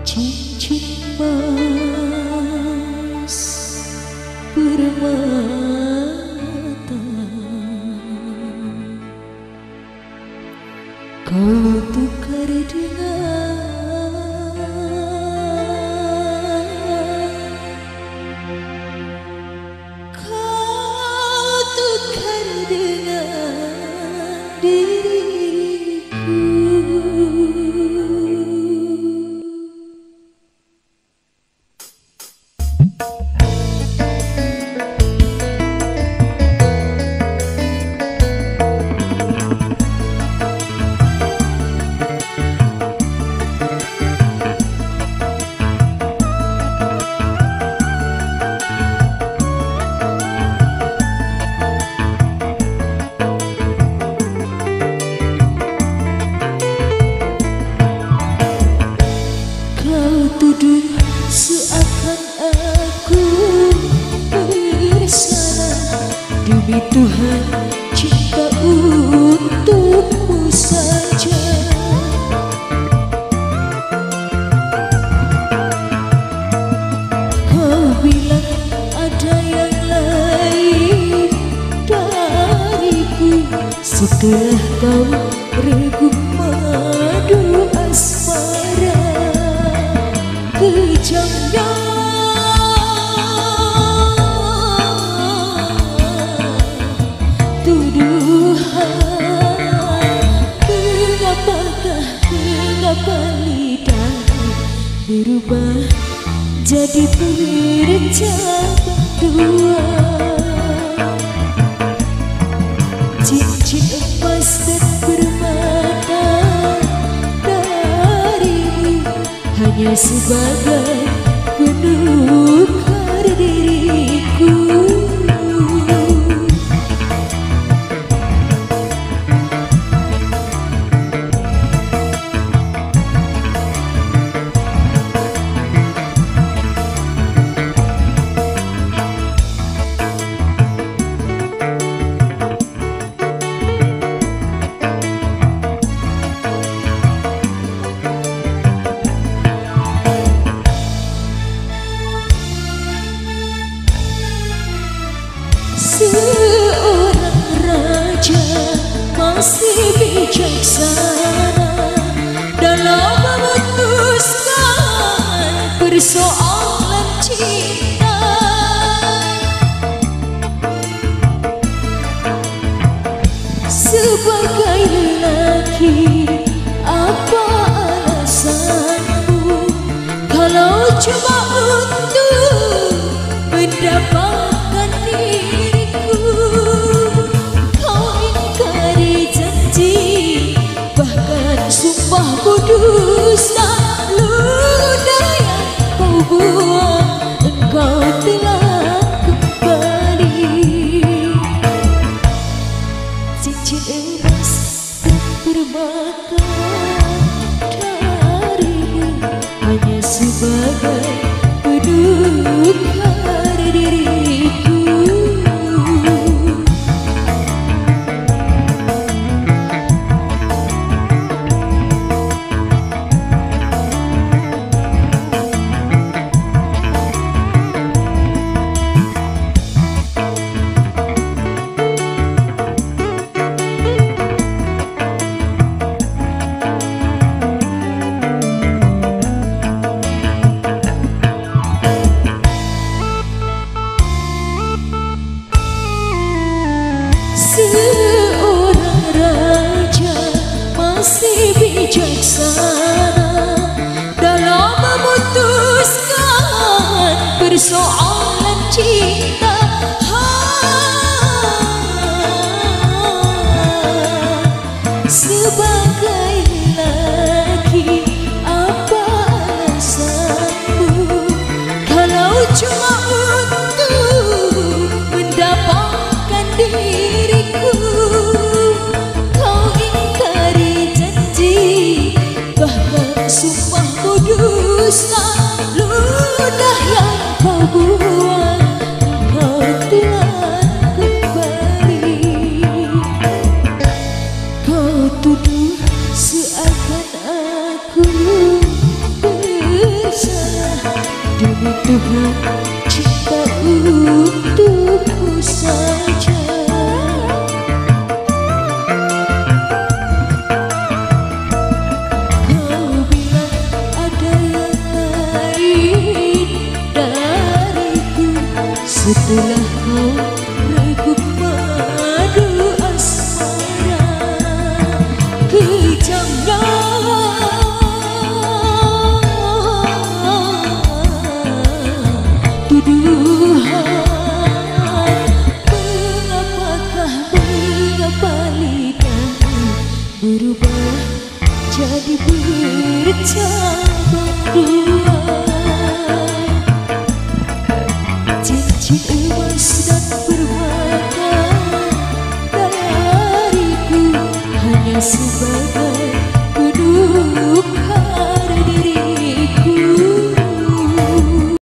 Cincin emas permata kau tukar dengan tuduh seakan aku bersalah. Demi Tuhan cinta untukmu saja. Kau bilang ada yang lain dariku, setelah kau regup madu asmara. Kejamnya tuduhan, mengapa lidahmu berubah jadi bercabang dua. Cincin emas dan permata darimu hanya sebagai penukar diriku. Seorang raja masih bijaksana dalam memutuskan persoalan cinta. Sebagai lelaki, apa alasanmu kalau cuma untuk mendapatkan diriku? Kau ingkari janji, bahkan sumpah kudus tak ludah yang kau buang. Engkau telah kembali. Cincin emas dan permata darimu hanya sebagai penukar diriku. Seorang raja masih bijaksana dalam memutuskan persoalan cinta. Sebagai lelaki, apa alasanmu kalau cuma untuk mendapatkan diriku? Kau ingkari janji, bahkan sumpah kudus tuduh seakan aku bersalah. Demi Tuhan, cinta untukmu saja. Kau bilang ada yang lain dariku, setelah kau reguk madu asmara. Kejamnya tuduhan, mengapa lidahmu berubah jadi bercanda?